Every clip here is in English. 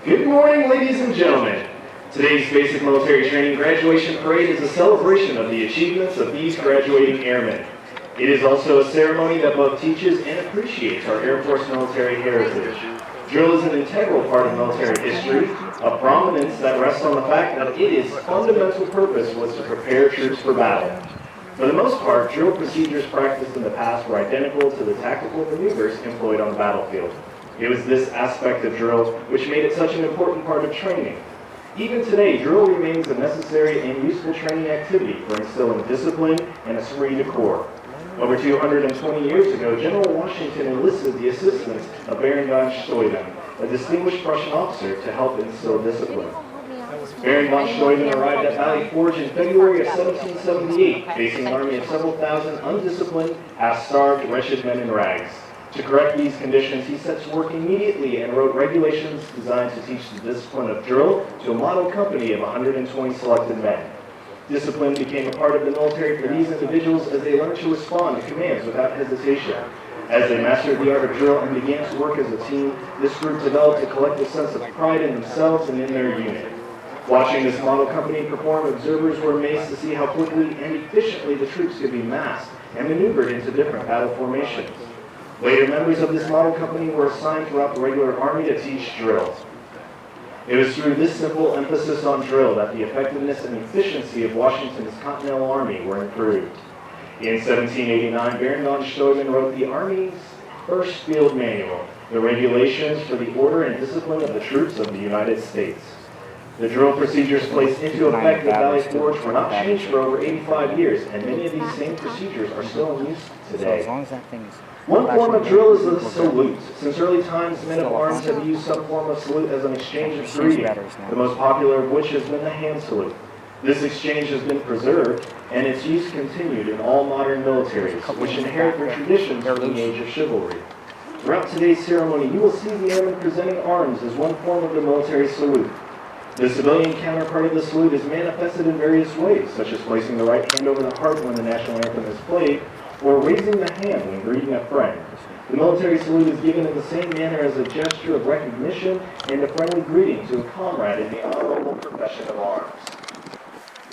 Good morning, ladies and gentlemen. Today's Basic Military Training Graduation Parade is a celebration of the achievements of these graduating airmen. It is also a ceremony that both teaches and appreciates our Air Force military heritage. Drill is an integral part of military history, a prominence that rests on the fact that its fundamental purpose was to prepare troops for battle. For the most part, drill procedures practiced in the past were identical to the tactical maneuvers employed on the battlefield. It was this aspect of drill which made it such an important part of training. Even today, drill remains a necessary and useful training activity for instilling discipline and esprit de corps. Over 220 years ago, General Washington enlisted the assistance of Baron von Steuben, a distinguished Prussian officer, to help instill discipline. Baron von Steuben arrived at Valley Forge in February of 1778, facing an army of several thousand undisciplined, half-starved, wretched men in rags. To correct these conditions, he set to work immediately and wrote regulations designed to teach the discipline of drill to a model company of 120 selected men. Discipline became a part of the military for these individuals as they learned to respond to commands without hesitation. As they mastered the art of drill and began to work as a team, this group developed a collective sense of pride in themselves and in their unit. Watching this model company perform, observers were amazed to see how quickly and efficiently the troops could be massed and maneuvered into different battle formations. Later members of this model company were assigned throughout the regular army to teach drill. It was through this simple emphasis on drill that the effectiveness and efficiency of Washington's Continental Army were improved. In 1789, Baron von Steuben wrote the Army's first field manual, the regulations for the order and discipline of the troops of the United States. The drill procedures placed into effect at Valley Forge were not changed for over 85 years, and many of these same procedures are still in use today. One form of drill is the salute. Since early times, men of arms have used some form of salute as an exchange of greeting, the most popular of which has been the hand salute. This exchange has been preserved, and its use continued in all modern militaries, which inherit their traditions from the age of chivalry. Throughout today's ceremony, you will see the airmen presenting arms as one form of the military salute. The civilian counterpart of the salute is manifested in various ways, such as placing the right hand over the heart when the national anthem is played, or raising the hand when greeting a friend. The military salute is given in the same manner as a gesture of recognition and a friendly greeting to a comrade in the honorable profession of arms.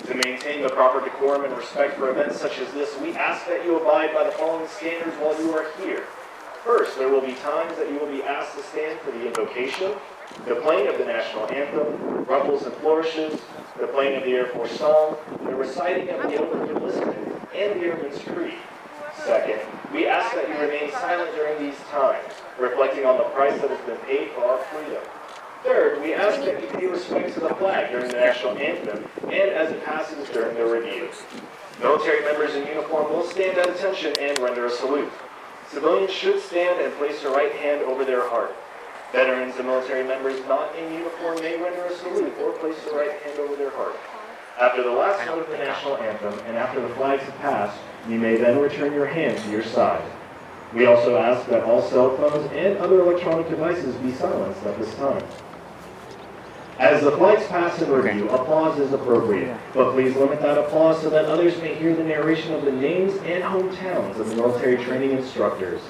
To maintain the proper decorum and respect for events such as this, we ask that you abide by the following standards while you are here. First, there will be times that you will be asked to stand for the invocation, the playing of the national anthem, ruffles and flourishes, the playing of the Air Force song, the reciting of the oath of enlistment, and the Airman's Creed. Second, we ask that you remain silent during these times, reflecting on the price that has been paid for our freedom. Third, we ask that you pay respect to the flag during the national anthem and as it passes during the review. Military members in uniform will stand at attention and render a salute. Civilians should stand and place their right hand over their heart. Veterans and military members not in uniform may render a salute or place their right hand over their heart. After the last note of the national anthem and after the flags have passed, you may then return your hand to your side. We also ask that all cell phones and other electronic devices be silenced at this time. As the flags pass in review, applause is appropriate, but please limit that applause so that others may hear the narration of the names and hometowns of the military training instructors.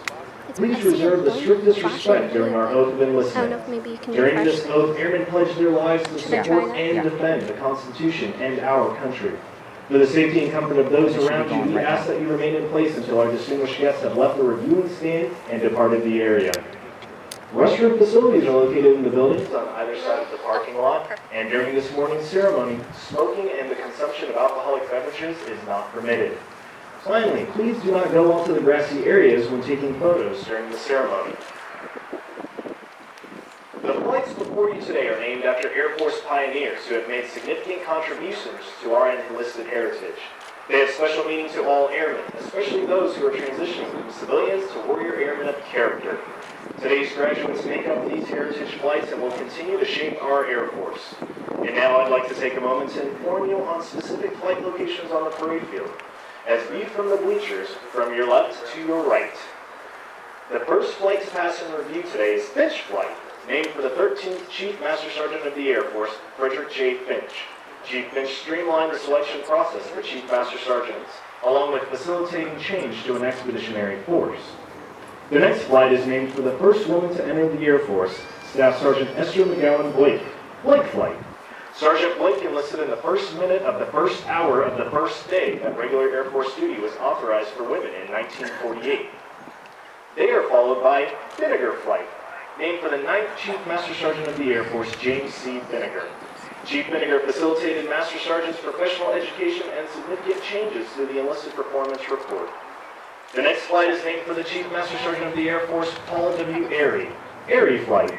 Please reserve the strictest respect during our oath of enlistment. During this oath, airmen pledge their lives to support and defend the Constitution and our country. For the safety and comfort of those around you, we ask that you remain in place until our distinguished guests have left the reviewing stand and departed the area. Restroom facilities are located in the buildings on either side of the parking lot, and during this morning's ceremony, smoking and the consumption of alcoholic beverages is not permitted. Finally, please do not go onto the grassy areas when taking photos during the ceremony. The flights before you today are named after Air Force pioneers who have made significant contributions to our enlisted heritage. They have special meaning to all airmen, especially those who are transitioning from civilians to warrior airmen of character. Today's graduates make up these heritage flights and will continue to shape our Air Force. And now I'd like to take a moment to inform you on specific flight locations on the parade field. As viewed from the bleachers, from your left to your right. The first flight to pass in review today is Finch Flight, named for the 13th Chief Master Sergeant of the Air Force, Frederick J. Finch. Chief Finch streamlined the selection process for Chief Master Sergeants, along with facilitating change to an expeditionary force. The next flight is named for the first woman to enter the Air Force, Staff Sergeant Esther McGowan Blake. Blake Flight. Sergeant Blake enlisted in the first minute of the first hour of the first day that regular Air Force duty was authorized for women in 1948. They are followed by Vinegar Flight, named for the 9th Chief Master Sergeant of the Air Force, James C. Vinegar. Chief Vinegar facilitated Master Sergeant's professional education and significant changes to the enlisted performance report. The next flight is named for the Chief Master Sergeant of the Air Force, Paul W. Airy. Airy Flight.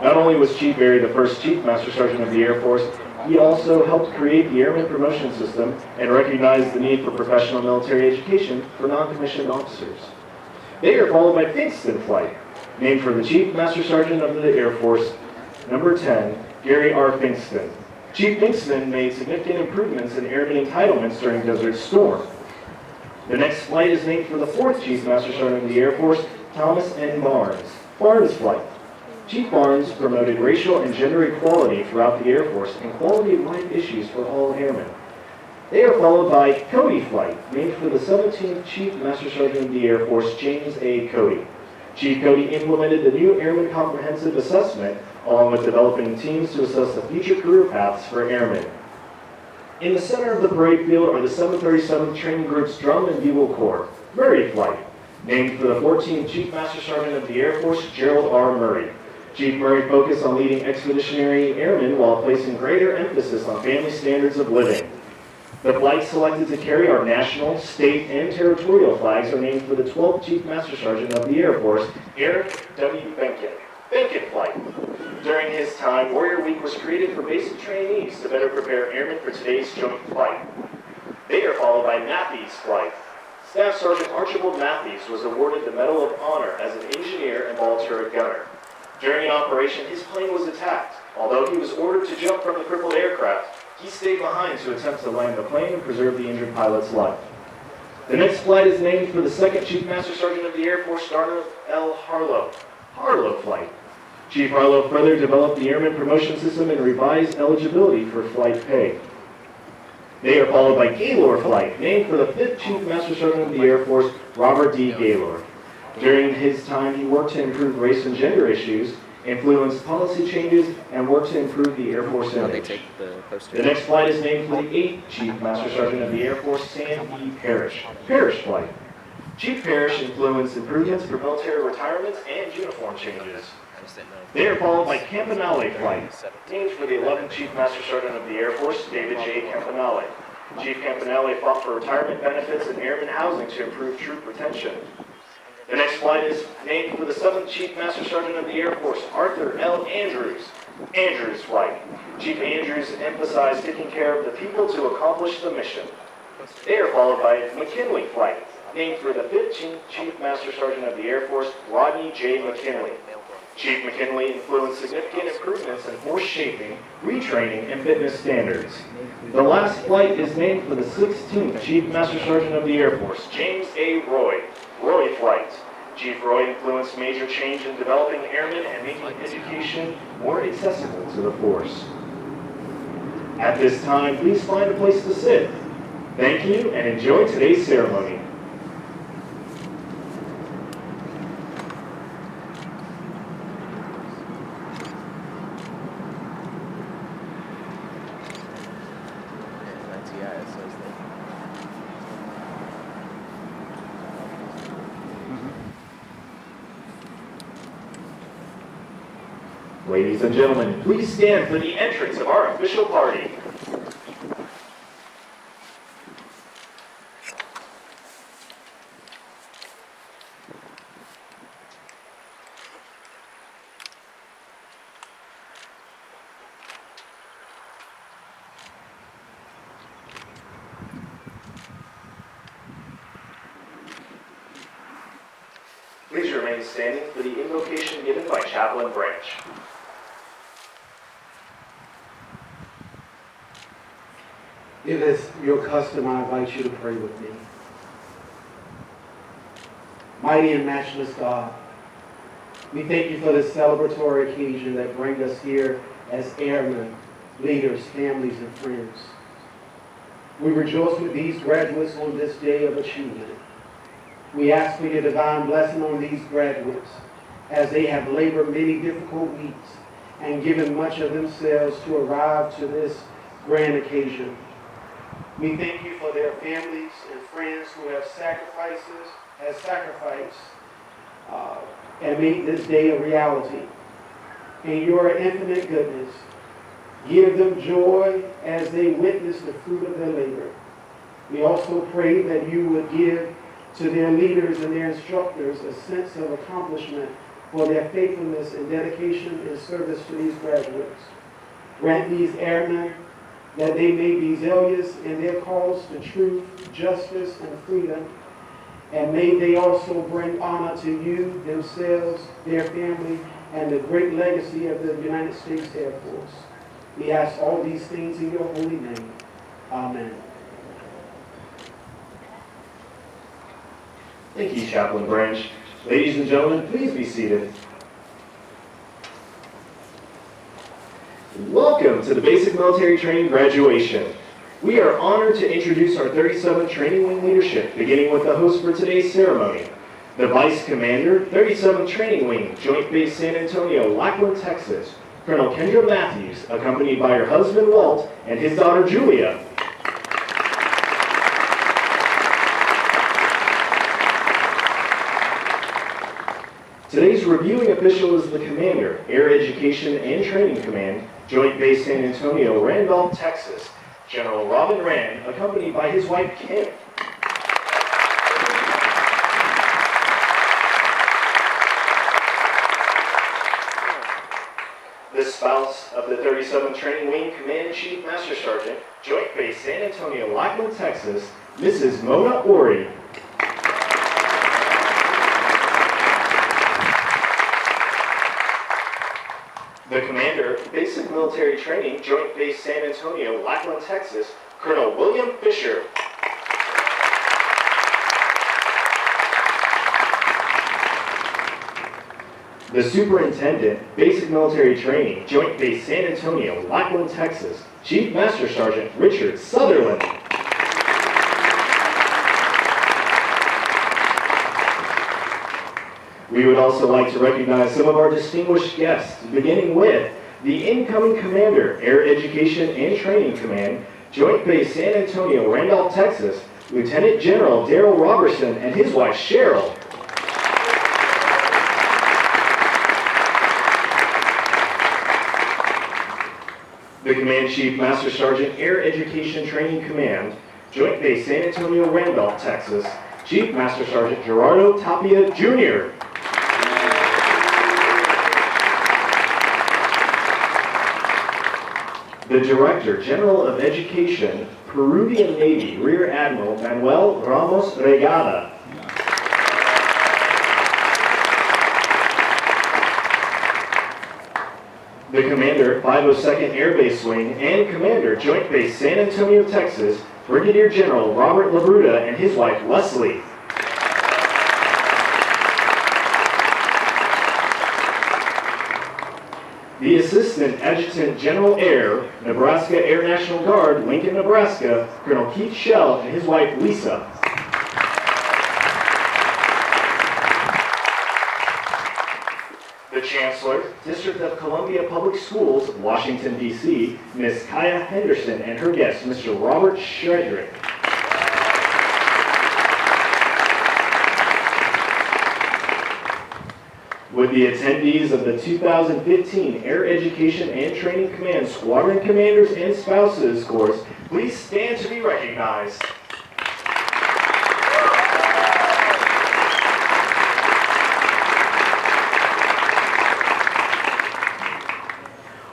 Not only was Chief Airy the first Chief Master Sergeant of the Air Force, he also helped create the Airman Promotion System and recognized the need for professional military education for non-commissioned officers. They are followed by Pinkston Flight, named for the Chief Master Sergeant of the Air Force, number 10, Gary R. Pinkston. Chief Pinkston made significant improvements in airman entitlements during Desert Storm. The next flight is named for the 4th Chief Master Sergeant of the Air Force, Thomas N. Barnes. Barnes Flight. Chief Barnes promoted racial and gender equality throughout the Air Force and quality of life issues for all airmen. They are followed by Cody Flight, named for the 17th Chief Master Sergeant of the Air Force, James A. Cody. Chief Cody implemented the new Airman Comprehensive Assessment, along with developing teams to assess the future career paths for airmen. In the center of the parade field are the 737th Training Group's Drum and Bugle Corps, Murray Flight, named for the 14th Chief Master Sergeant of the Air Force, Gerald R. Murray. Chief Murray focused on leading expeditionary airmen while placing greater emphasis on family standards of living. The flights selected to carry our national, state, and territorial flags are named for the 12th Chief Master Sergeant of the Air Force, Eric W. Benkin. Benkin Flight. During his time, Warrior Week was created for basic trainees to better prepare airmen for today's joint flight. They are followed by Matthews Flight. Staff Sergeant Archibald Matthews was awarded the Medal of Honor as an engineer and ball turret gunner. During an operation, his plane was attacked. Although he was ordered to jump from the crippled aircraft, he stayed behind to attempt to land the plane and preserve the injured pilot's life. The next flight is named for the 2nd Chief Master Sergeant of the Air Force, Darnell L. Harlow. Harlow Flight. Chief Harlow further developed the Airman Promotion System and revised eligibility for flight pay. They are followed by Gaylord Flight, named for the 5th Chief Master Sergeant of the Air Force, Robert D. Gaylord. During his time, he worked to improve race and gender issues, influenced policy changes, and worked to improve the Air Force image. The next flight is named for the 8th Chief Master Sergeant of the Air Force, Sam E. Parrish. Parrish Flight. Chief Parrish influenced improvements for military retirements and uniform changes. They are followed by Campanale Flight, named for the 11th Chief Master Sergeant of the Air Force, David J. Campanale. Chief Campanale fought for retirement benefits and airman housing to improve troop retention. The next flight is named for the 7th Chief Master Sergeant of the Air Force, Arthur L. Andrews. Andrews Flight. Chief Andrews emphasized taking care of the people to accomplish the mission. They are followed by McKinley Flight, named for the 5th Chief Master Sergeant of the Air Force, Rodney J. McKinley. Chief McKinley influenced significant improvements in force shaping, retraining, and fitness standards. The last flight is named for the 16th Chief Master Sergeant of the Air Force, James A. Roy. Roy Flight. Chief Roy influenced major change in developing airmen and making education more accessible to the force. At this time, please find a place to sit. Thank you and enjoy today's ceremony. Ladies and gentlemen, please stand for the entrance of our official party. Please remain standing for the invocation given by Chaplain Branch. If it's your custom, I invite you to pray with me. Mighty and matchless God, we thank you for this celebratory occasion that brings us here as airmen, leaders, families, and friends. We rejoice with these graduates on this day of achievement. We ask for your divine blessing on these graduates as they have labored many difficult weeks and given much of themselves to arrive to this grand occasion. We thank you for their families and friends who have sacrificed and made this day a reality. In your infinite goodness, give them joy as they witness the fruit of their labor. We also pray that you would give to their leaders and their instructors a sense of accomplishment for their faithfulness and dedication in service to these graduates. Grant these airmen that they may be zealous in their calls to truth, justice, and freedom, and may they also bring honor to you, themselves, their family, and the great legacy of the United States Air Force. We ask all these things in your holy name. Amen. Thank you, Chaplain Branch. Ladies and gentlemen, please be seated. Welcome to the Basic Military Training graduation. We are honored to introduce our 37th Training Wing leadership, beginning with the host for today's ceremony, the Vice Commander, 37th Training Wing, Joint Base San Antonio, Lackland, Texas, Colonel Kendra Matthews, accompanied by her husband Walt and his daughter Julia. Today's reviewing official is the Commander, Air Education and Training Command, Joint Base San Antonio, Randolph, Texas, General Robin Rand, accompanied by his wife Kim. The spouse of the 37th Training Wing Command Chief Master Sergeant, Joint Base San Antonio, Lackland, Texas, Mrs. Mona Ori. The Commander, Basic Military Training, Joint Base San Antonio, Lackland, Texas, Colonel William Fisher. The Superintendent, Basic Military Training, Joint Base San Antonio, Lackland, Texas, Chief Master Sergeant Richard Sutherland. We would also like to recognize some of our distinguished guests, beginning with the incoming Commander, Air Education and Training Command, Joint Base San Antonio, Randolph, Texas, Lieutenant General Darrell Robertson and his wife Cheryl. The Command Chief Master Sergeant, Air Education Training Command, Joint Base San Antonio, Randolph, Texas, Chief Master Sergeant Gerardo Tapia, Jr. The Director General of Education, Peruvian Navy, Rear Admiral Manuel Ramos Regada. The Commander, 502nd Air Base Wing, and Commander, Joint Base San Antonio, Texas, Brigadier General Robert Labruta and his wife Leslie. The Assistant Adjutant General Air, Nebraska Air National Guard, Lincoln, Nebraska, Colonel Keith Schell and his wife Lisa. The Chancellor, District of Columbia Public Schools, Washington, D.C., Ms. Kaya Henderson and her guest, Mr. Robert Shredrick. With the attendees of the 2015 Air Education and Training Command Squadron Commanders and Spouses course, please stand to be recognized.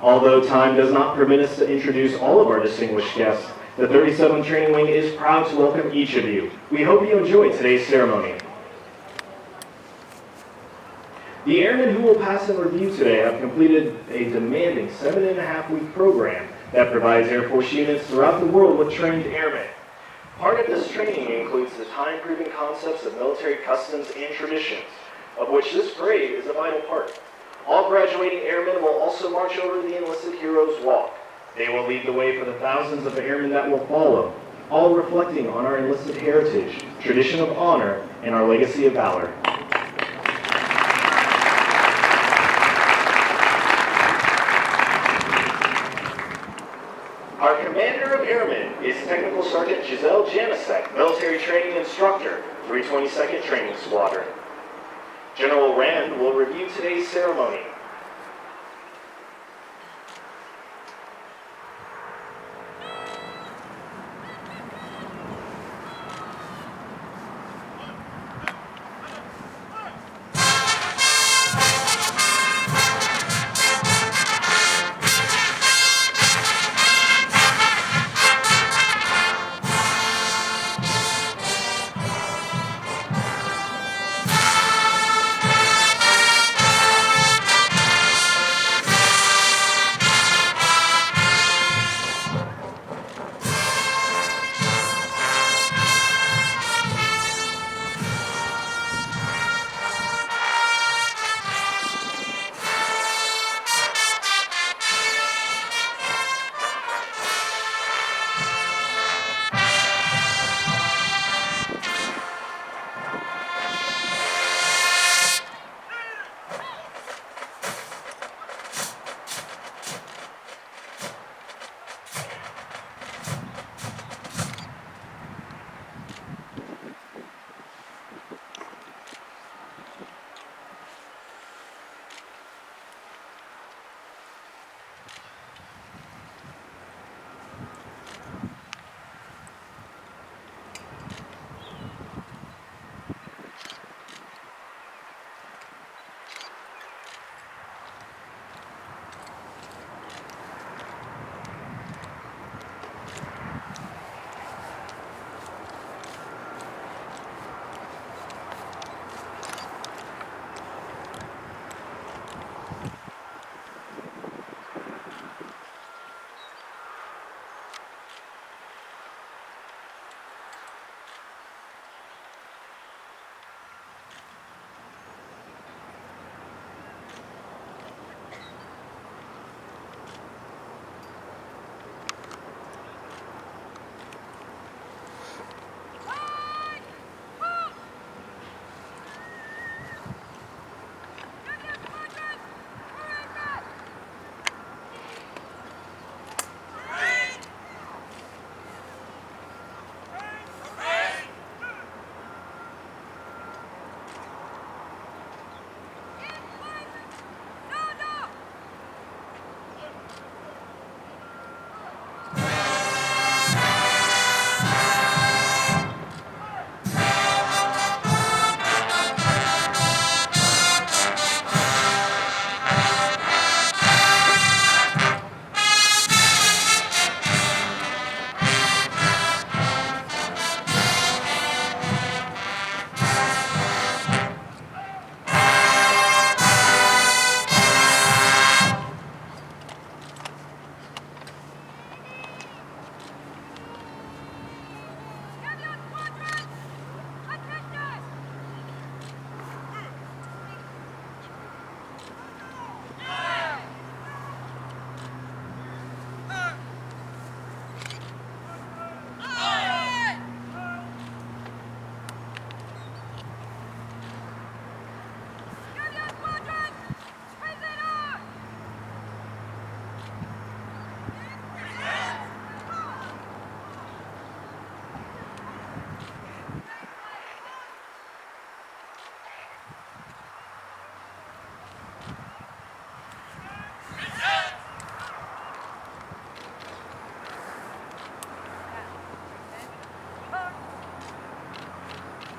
Although time does not permit us to introduce all of our distinguished guests, the 37th Training Wing is proud to welcome each of you. We hope you enjoy today's ceremony. The airmen who will pass in review today have completed a demanding 7.5-week program that provides Air Force units throughout the world with trained airmen. Part of this training includes the time-proven concepts of military customs and traditions, of which this parade is a vital part. All graduating airmen will also march over the Enlisted Heroes Walk. They will lead the way for the thousands of airmen that will follow, all reflecting on our enlisted heritage, tradition of honor, and our legacy of valor. Our Commander of Airmen is Technical Sergeant Giselle Janisek, Military Training Instructor, 322nd Training Squadron. General Rand will review today's ceremony.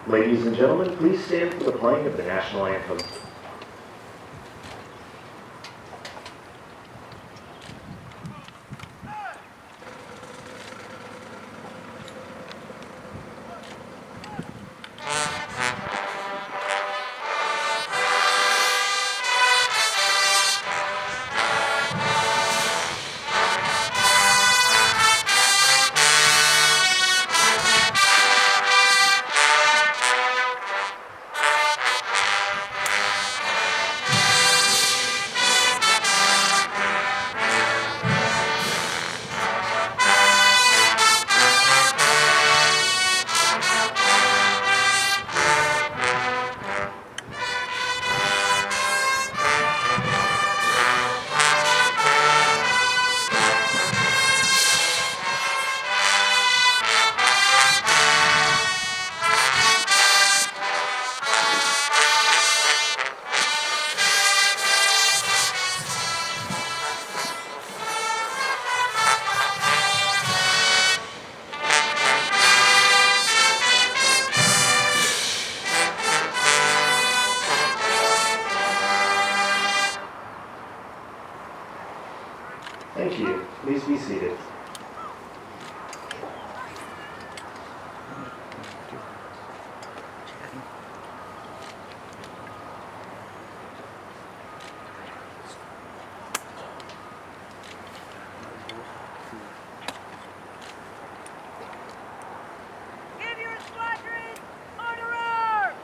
Ladies and gentlemen, please stand for the playing of the national anthem. Thank you. Please be seated. Give your squadron order!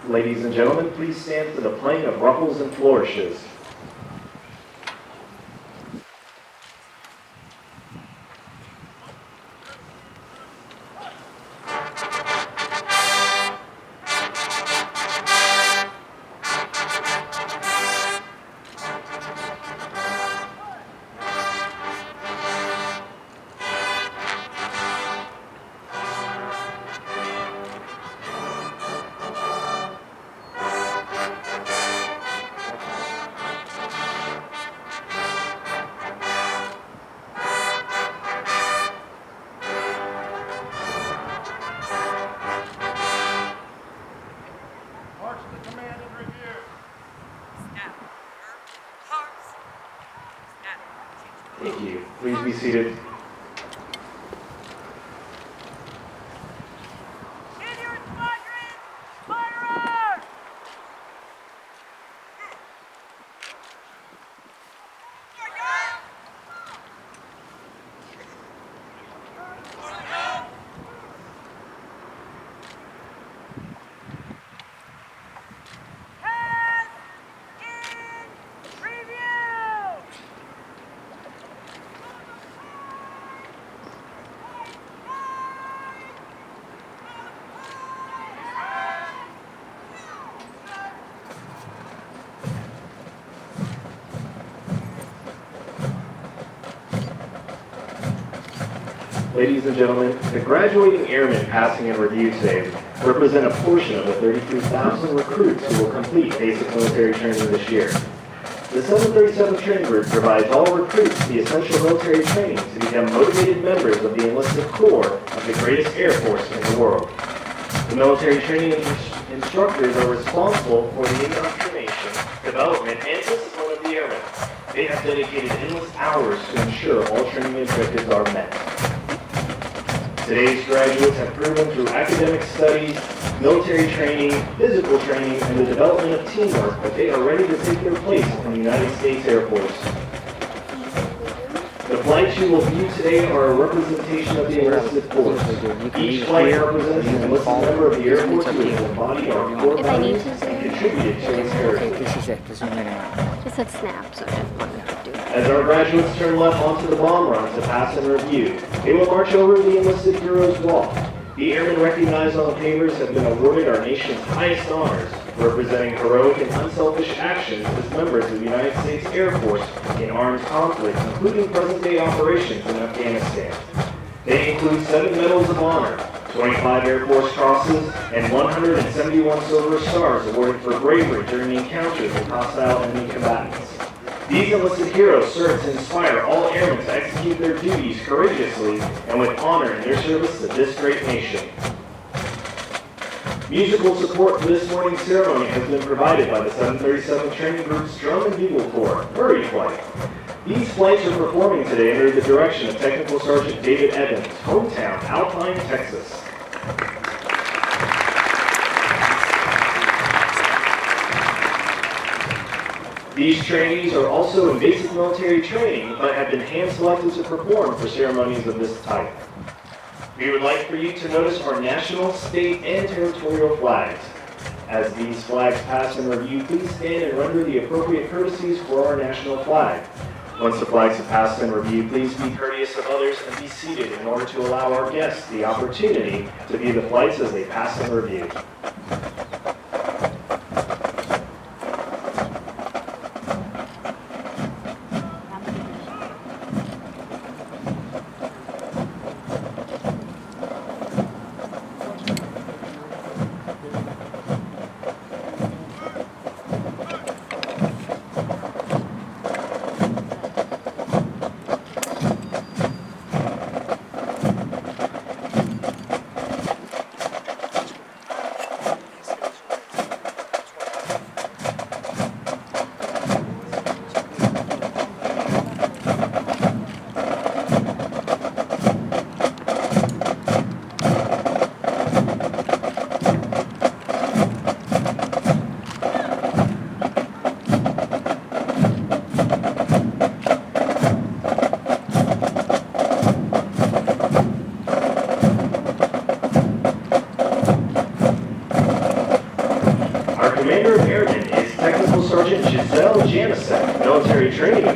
Ladies and gentlemen, please stand for the playing of ruffles and flourishes. March to command and review. Snap. Hearts. Snap. Thank you. Please be seated. In your squadron, fire! Hands in review! Ladies and gentlemen, the graduating airmen passing in review today represent a portion of the 33,000 recruits who will complete basic military training this year. The 737 Training Group provides all recruits the essential military training to become motivated members of the enlisted corps of the greatest air force in the world. The military training instructors are responsible for the indoctrination, development, and discipline of the airmen. They have dedicated endless hours to ensure all training objectives are met. Today's graduates have proven through academic studies, military training, physical training, and the development of teamwork that they are ready to take their place in the United States Air Force. The flights you will view today are a representation of the enlisted force. Each flight represents an enlisted member of the Air Force who has embodied our core If I need values to and contributed to its heritage. This is it. This is minimum. It said snap, so I didn't want to do it. As our graduates turn left onto the bomb run to pass and review, they will march over the enlisted heroes walk. The airmen recognized on the papers have been awarded our nation's highest honors, representing heroic and unselfish actions as members of the United States Air Force in armed conflicts, including present-day operations in Afghanistan. They include 7 Medals of Honor, 25 Air Force Crosses, and 171 Silver Stars awarded for bravery during the encounters with hostile enemy combatants. These enlisted heroes serve to inspire all airmen to execute their duties courageously and with honor in their service to this great nation. Musical support for this morning's ceremony has been provided by the 737 Training Group's Drum and Bugle Corps, Hurry Flight. These flights are performing today under the direction of Technical Sergeant David Evans, hometown, Alpine, Texas. These trainees are also in basic military training, but have been hand-selected to perform for ceremonies of this type. We would like for you to notice our national, state, and territorial flags. As these flags pass in review, please stand and render the appropriate courtesies for our national flag. Once the flags have passed in review, please be courteous of others and be seated in order to allow our guests the opportunity to view the flights as they pass in review.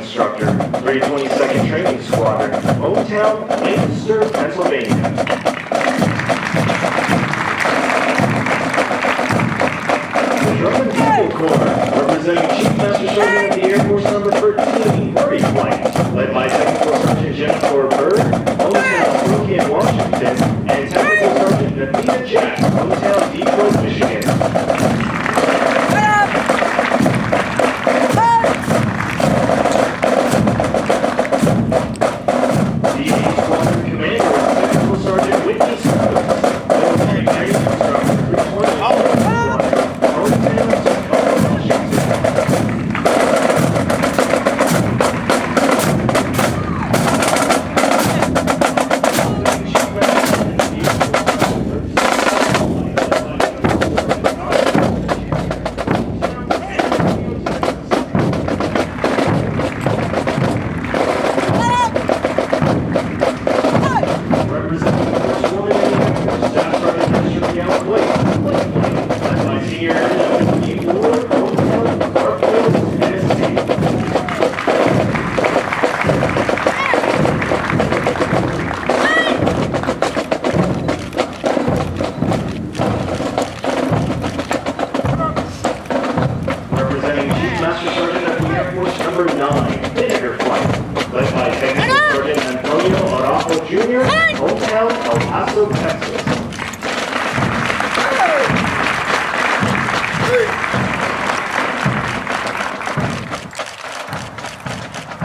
Instructor, 322nd Training Squadron, Hometown, Lancaster, Pennsylvania. The Drum and Bugle Corps, representing Chief Master Sergeant of the Air Force Number 13, Murray Flight, led by Technical Sergeant Jennifer Bird, Hometown, Spokane, Washington, and Technical Sergeant Navita Jack, Hometown, Detroit, Michigan.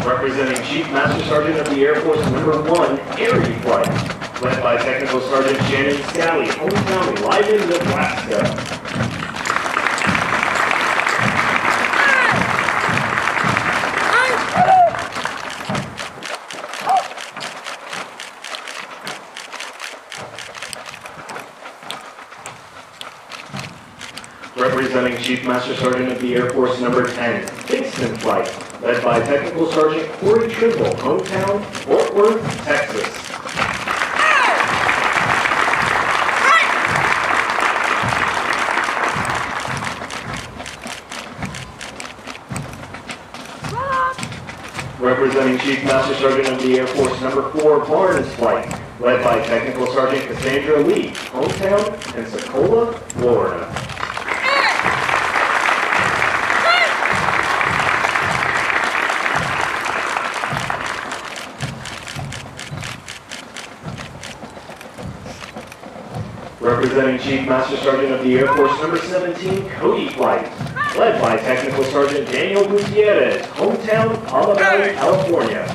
Representing Chief Master Sergeant of the Air Force Number 1, Erie Flight, led by Technical Sergeant Shannon Scally, Hometown, Lyman, Nebraska. Representing Chief Master Sergeant of the Air Force Number 10, Kingston Flight, led by Technical Sergeant Corey Trimble, Hometown, Fort Worth, Texas. Representing Chief Master Sergeant of the Air Force Number 4, Barnes Flight, led by Technical Sergeant Cassandra Lee, Hometown, Pensacola, Florida. Representing Chief Master Sergeant of the Air Force Number 17, Cody Flight, led by Technical Sergeant Daniel Gutierrez, Hometown, Palm Valley, California.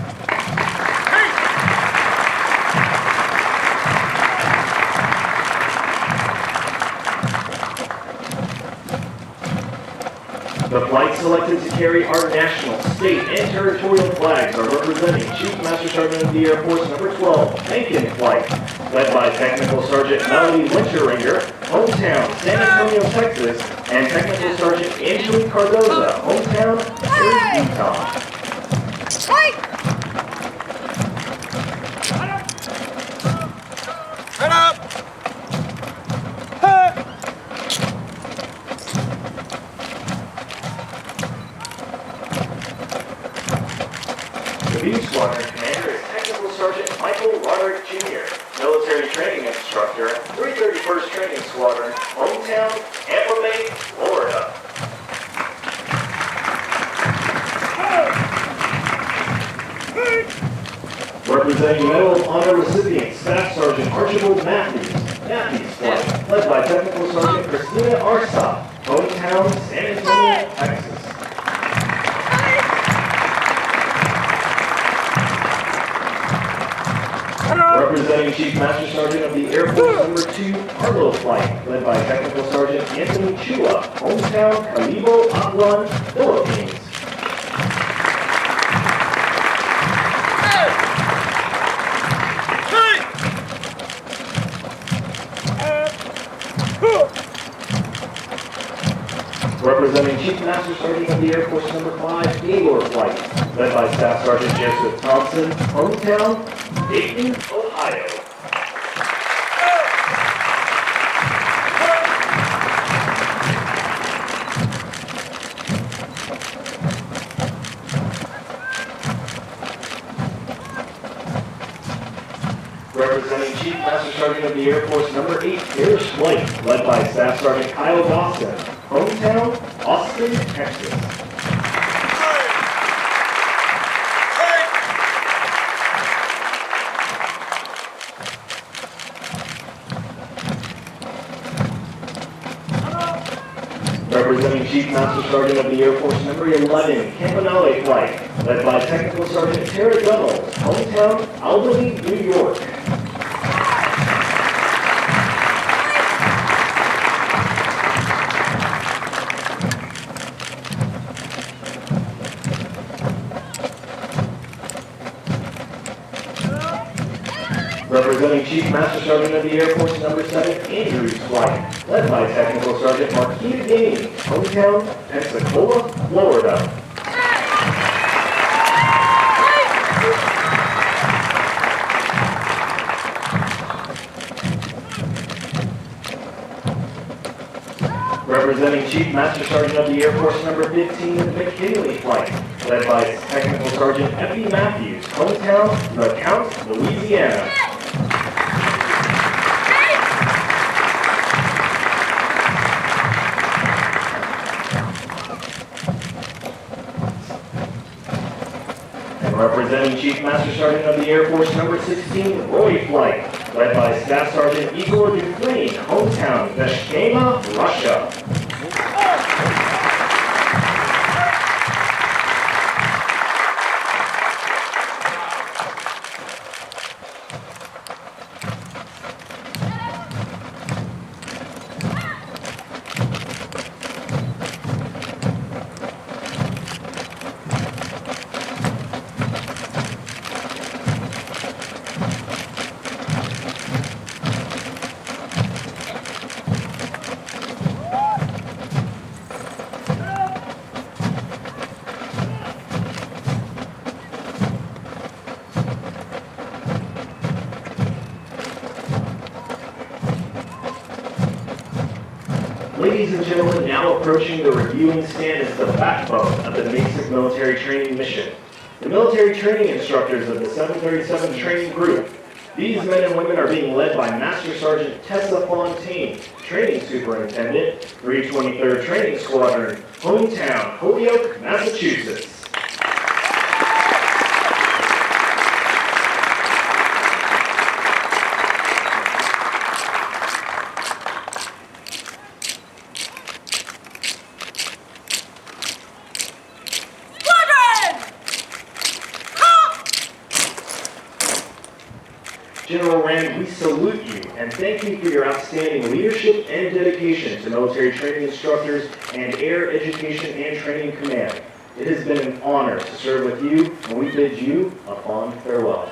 The flights selected to carry our national, state, and territorial flags are representing Chief Master Sergeant of the Air Force Number 12, Lincoln Flight, led by Technical Sergeant Melanie Winteringer, Hometown, San Antonio, Texas, and Technical Sergeant Angelique Cardoza, Hometown, Erie, Utah. Head up! The B Squadron Commander is Technical Sergeant Michael Roderick Jr., Military Training Instructor, 331st Training Squadron, Hometown, Tampa Bay, Florida. Representing Medal of Honor recipient Staff Sergeant Archibald Matthews, Matthews Flight, led by Technical Sergeant Christina Arsop, Hometown, San Antonio, Texas. Representing Chief Master Sergeant of the Air Force Number 2, Arlo Flight, led by Technical Sergeant Anthony Chua, Hometown, Calibo, Aklan, Philippines. Representing Chief Master Sergeant of the Air Force Number 5, Gaylord Flight, led by Staff Sergeant Joseph Thompson, Hometown, Dayton, Ohio. Representing Chief Master Sergeant of the Air Force Number 8 Air Flight, led by Staff Sergeant Kyle Dawson, hometown, Austin, Texas. Representing Chief Master Sergeant of the Air Force Number 11 Campanale Flight, led by Technical Sergeant Tara Gunnels, hometown, Albany, New York. Representing Chief Master Sergeant of the Air Force Number 7 Andrews Flight, led by Technical Sergeant Marquita Gaines, hometown, Pensacola, Florida. Representing Chief Master Sergeant of the Air Force Number 15 McKinley Flight, led by Technical Sergeant Effie Matthews, hometown, LeCount, Louisiana. And representing Chief Master Sergeant of the Air Force Number 16 Roy Flight, led by Staff Sergeant Igor Dufresne, hometown, Tashkema, Russia. Ladies and gentlemen, now approaching the reviewing stand is the backbone of the basic military training mission. The military training instructors of the 737 training group. These men and women are being led by Master Sergeant Tessa Fontaine, Training Superintendent, 323rd Training Squadron, hometown, Holyoke, Massachusetts. General Rand, we salute you and thank you for your outstanding leadership and dedication to military training instructors and Air Education and Training Command. It has been an honor to serve with you, and we bid you a fond farewell.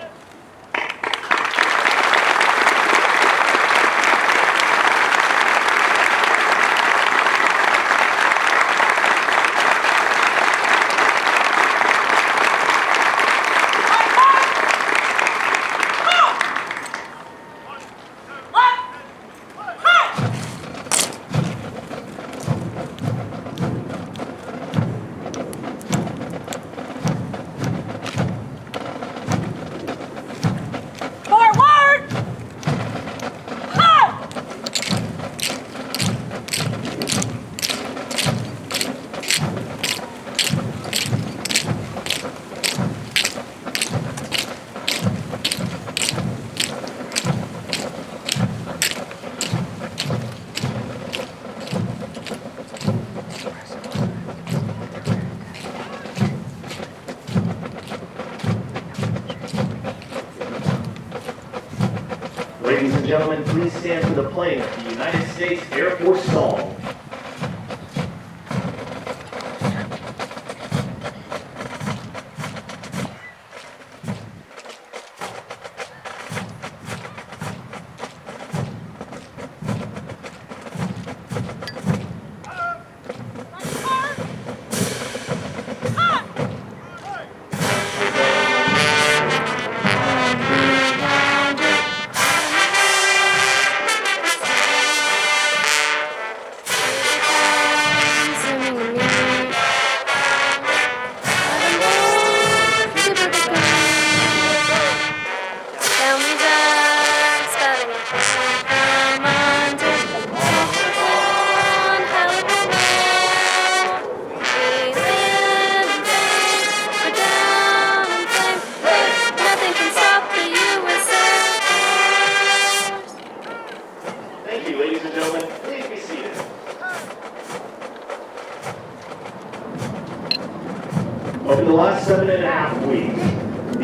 Ladies and gentlemen, please stand for the playing of the United States Air Force Song.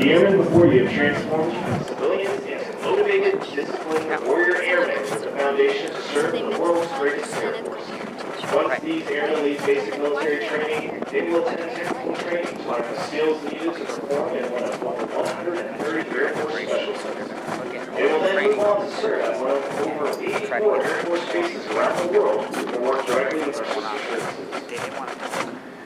The airmen before you have transformed from civilians into motivated, disciplined warrior airmen with the foundation to serve the world's greatest air force. Once these airmen leave basic military training, they will attend technical training to learn the skills needed to perform in one of over 130 Air Force special centers. They will then move on to serve at one of over 84 Air Force bases around the world and work directly with our sister services.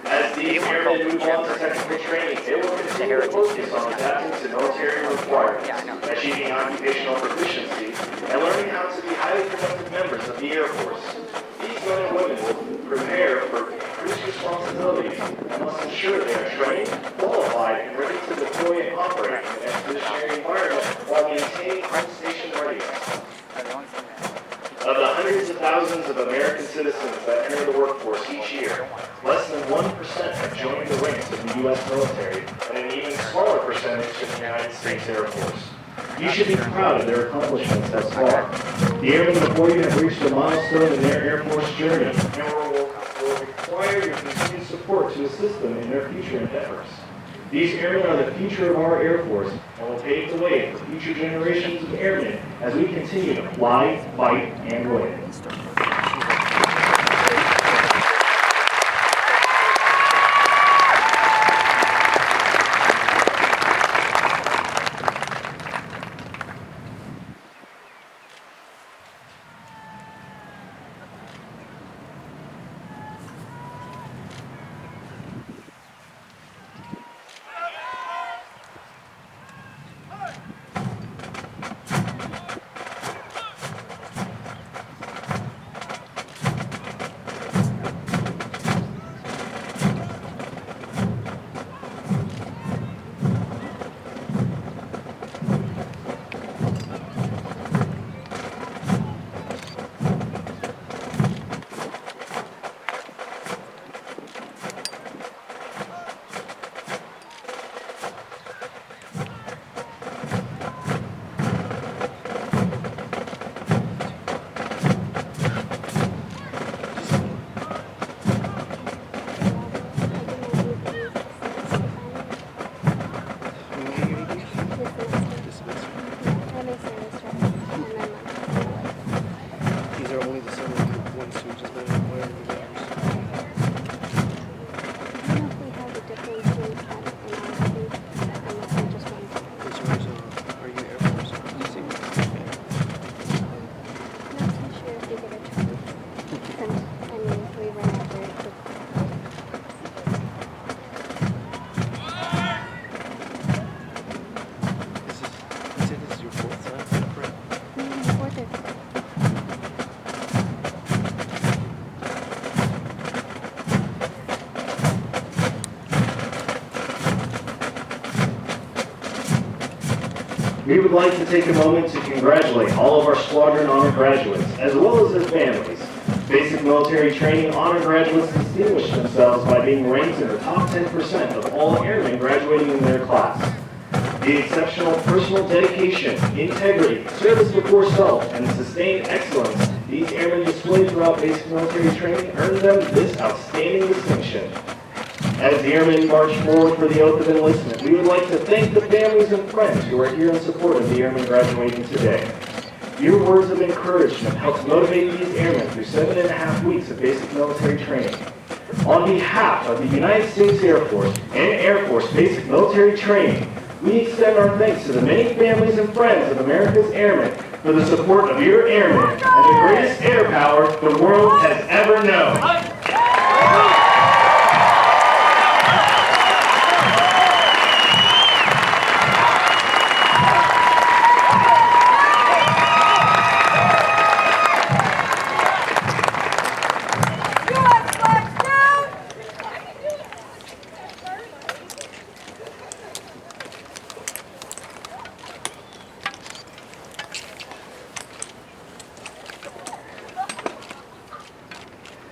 As these airmen move on to technical training, they will continue to focus on adapting to military requirements, achieving occupational proficiency, and learning how to be highly productive members of the Air Force. These men and women will prepare for increased responsibilities and must ensure they are trained, qualified, and ready to deploy and operate in an expeditionary environment while maintaining on-station readiness. Of the hundreds of thousands of American citizens that enter the workforce each year, less than 1% have joined the ranks of the U.S. military, and an even smaller percentage in the United States Air Force. You should be proud of their accomplishments thus far. The airmen before you have reached a milestone in their Air Force journey, and will require your continued support to assist them in their future endeavors. These airmen are the future of our Air Force and will pave the way for future generations of airmen as we continue to fly, fight, and win. These are only the seven ones who just been wearing the letters. I don't know if we have a difference in in our state unless we just went to Which ones are you Air Force? I'm not so sure if we get a turn. Since, I mean, we ran out very quickly. You said this is your fourth time, correct? Fourth or fifth. We would like to take a moment to congratulate all of our Squadron Honor graduates, as well as their families. Basic military training honor graduates distinguish themselves by being ranked in the top 10% of all airmen graduating in their class. The exceptional personal dedication, integrity, service before self, and sustained excellence these airmen displayed throughout basic military training earned them this outstanding distinction. As the airmen march forward for the oath of enlistment, we would like to thank the families and friends who are here in support of the airmen graduating today. Your words of encouragement helped motivate these airmen through 7.5 weeks of basic military training. On behalf of the United States Air Force and Air Force Basic Military Training, we extend our thanks to the many families and friends of America's airmen for the support of your airmen and the greatest air power the world has ever known. U.S. flag down!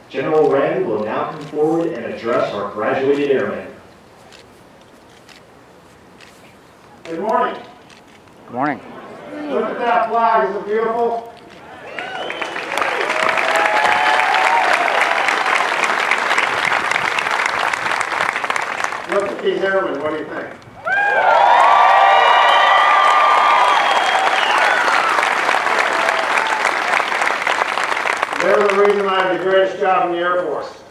General Wren will now come forward and address our graduated airmen. Good morning. Good morning. Look at that flag, is it beautiful? Look at these airmen, what do you think? reason I have the greatest job in the Air Force.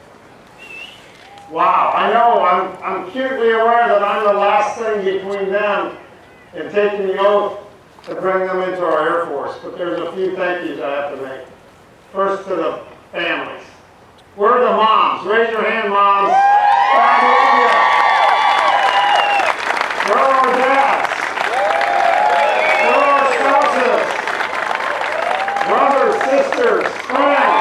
Wow, I know, I'm acutely aware that I'm the last thing between them and taking the oath to bring them into our Air Force, but there's a few thank yous I have to make. First to the families. Where are the moms? Raise your hand, moms. God love you. Where are our dads? Where are our spouses? Brothers, sisters, friends.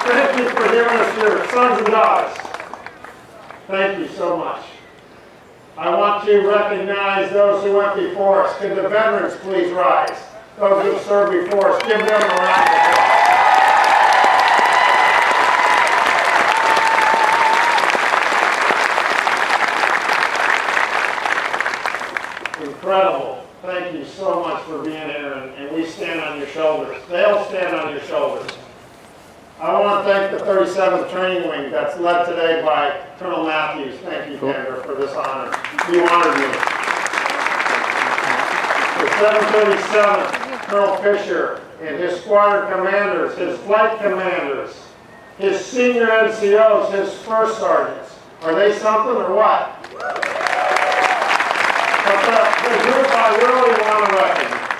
Thank you for giving us your sons and daughters. Thank you so much. I want to recognize those who went before us. Could the veterans please rise? Those who served before us, give them a round of applause. Incredible. Thank you so much for being here, and we stand on your shoulders. They'll stand on your shoulders. I want to thank the 37th Training Wing that's led today by Colonel Matthews. Thank you, Senator, for this honor. You honored me. The 737th, Colonel Fisher, and his squadron commanders, his flight commanders, his senior NCOs, his first sergeants. Are they something or what? But the group I really want to recognize,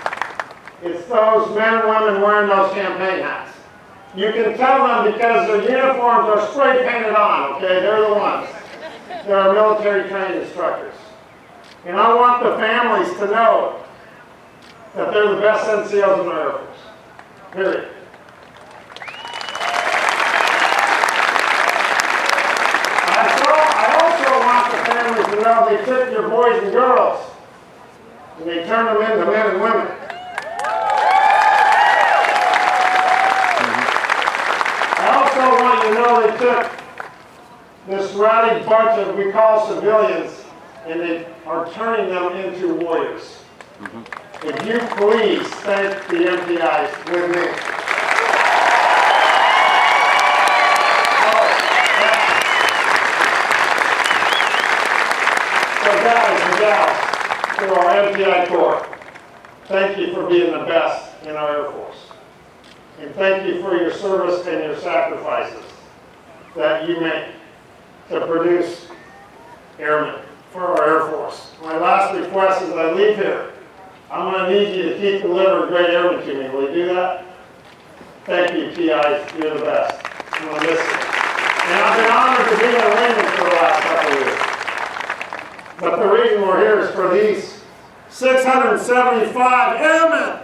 it's those men and women wearing those campaign hats. You can tell them because their uniforms are spray painted on, okay? They're the ones. They're our military trained instructors. And I want the families to know that they're the best NCOs in our Air Force. Period. I also want the families to know they took your boys and girls and they turned them into men and women. I also want you to know they took this rowdy bunch of, we call civilians, and they are turning them into warriors. Would you please thank the MPIs with me? So guys and gals, to our MPI Corps, thank you for being the best in our Air Force. And thank you for your service and your sacrifices that you make to produce airmen for our Air Force. My last request as I leave here, I'm going to need you to keep delivering great airmen to me. Will you do that? Thank you, PIs. You're the best. I'm going to miss you. And I've been honored to be in the Wing for the last couple of years. But the reason we're here is for these 675 airmen.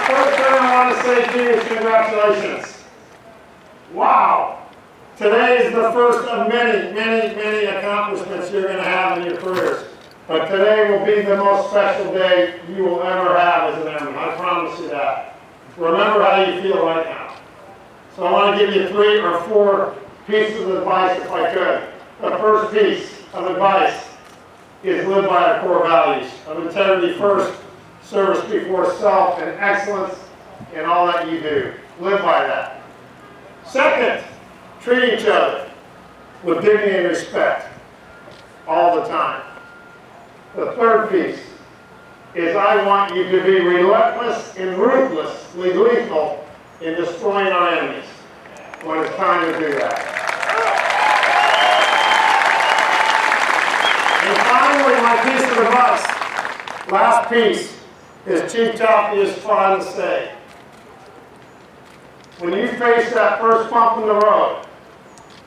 First thing I want to say to you is congratulations. Wow. Today is the first of many, many, many accomplishments you're going to have in your careers. But today will be the most special day you will ever have as an airman. I promise you that. Remember how you feel right now. So I want to give you 3 or 4 pieces of advice if I could. The first piece of advice is live by our core values of integrity first, service before self, and excellence in all that you do. Live by that. Second, treat each other with dignity and respect all the time. The third piece is I want you to be relentless and ruthlessly lethal in destroying our enemies when it's time to do that. And finally, my piece of advice, last piece, is Chief Toppy is fond to say. When you face that first bump in the road,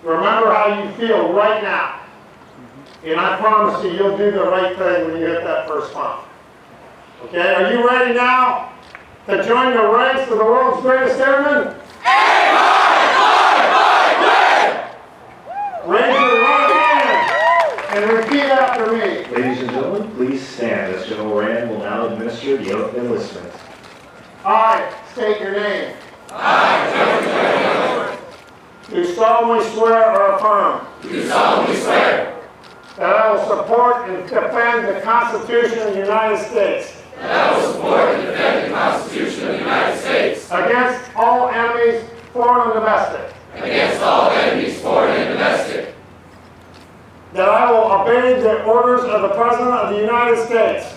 remember how you feel right now. And I promise you, you'll do the right thing when you hit that first bump. Okay, are you ready now to join the ranks of the world's greatest airmen? Raise your right hand and repeat after me. Ladies and gentlemen, please stand as General Rand will now administer the oath of enlistment. I state your name. Do solemnly swear or affirm. That I will support and defend the Constitution of the United States. Against all enemies, foreign and domestic. that I will obey the orders of the President of the United States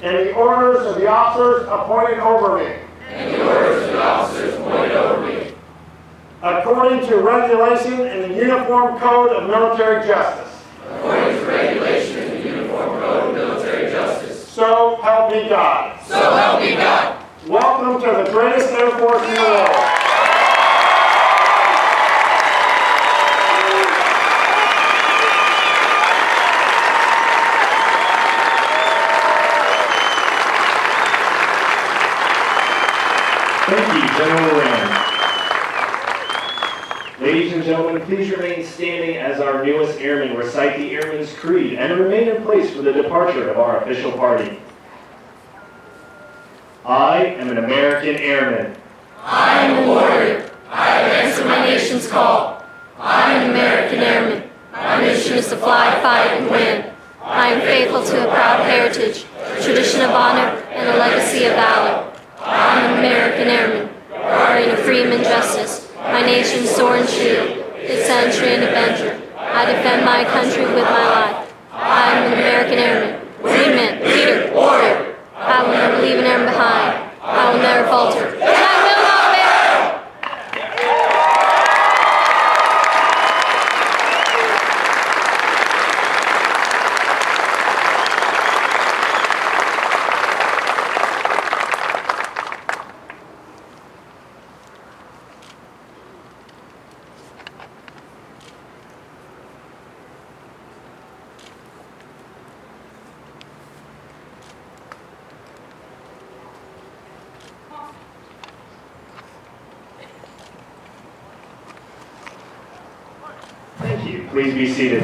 and the orders of the officers appointed over me. According to regulation in the Uniform Code of Military Justice. So help me God. Welcome to the greatest Air Force in the world. Thank you, General Rand. Ladies and gentlemen, please remain standing as our newest airmen recite the Airman's Creed and remain in place for the departure of our official party. I am an American airman. I am a warrior. I have answered my nation's call. I am an American airman. My mission is to fly, fight, and win. I am faithful to a proud heritage, a tradition of honor, and a legacy of valor. I am an American airman, guardian of freedom and justice, my nation's sword and shield, its entry and avenger. I defend my country with my life. I am an American airman, freeman, leader, warrior. I will never leave an airman behind. I will never falter, and I will not fail. Thank you. Please be seated.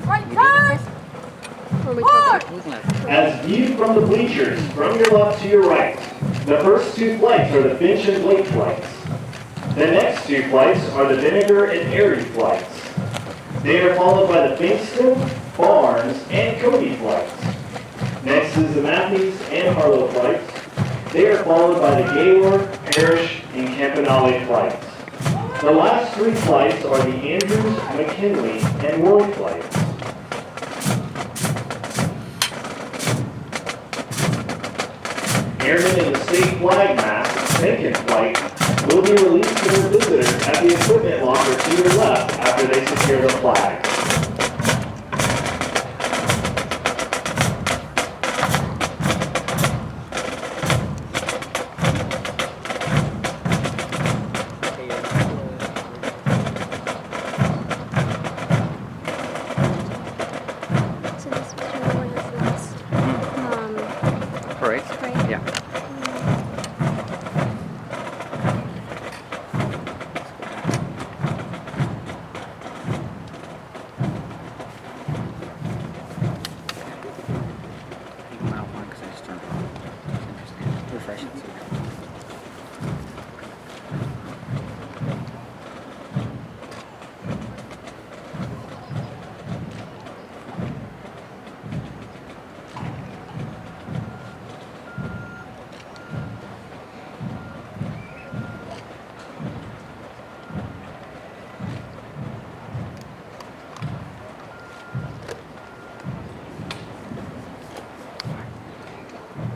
Right turn. Forward. As viewed from the bleachers, from your left to your right, the first two flights are the Finch and Blake flights. The next two flights are the Vinegar and Erie flights. They are followed by the Finkston, Barnes, and Cody flights. Next is the Matthews and Harlow flights. They are followed by the Gaylord, Parrish, and Campanale flights. The last three flights are the Andrews, McKinley, and Roy flights. Airmen in the state flag mast, Lincoln flight, will be released to their visitors at the equipment locker to your left after they secure the flag.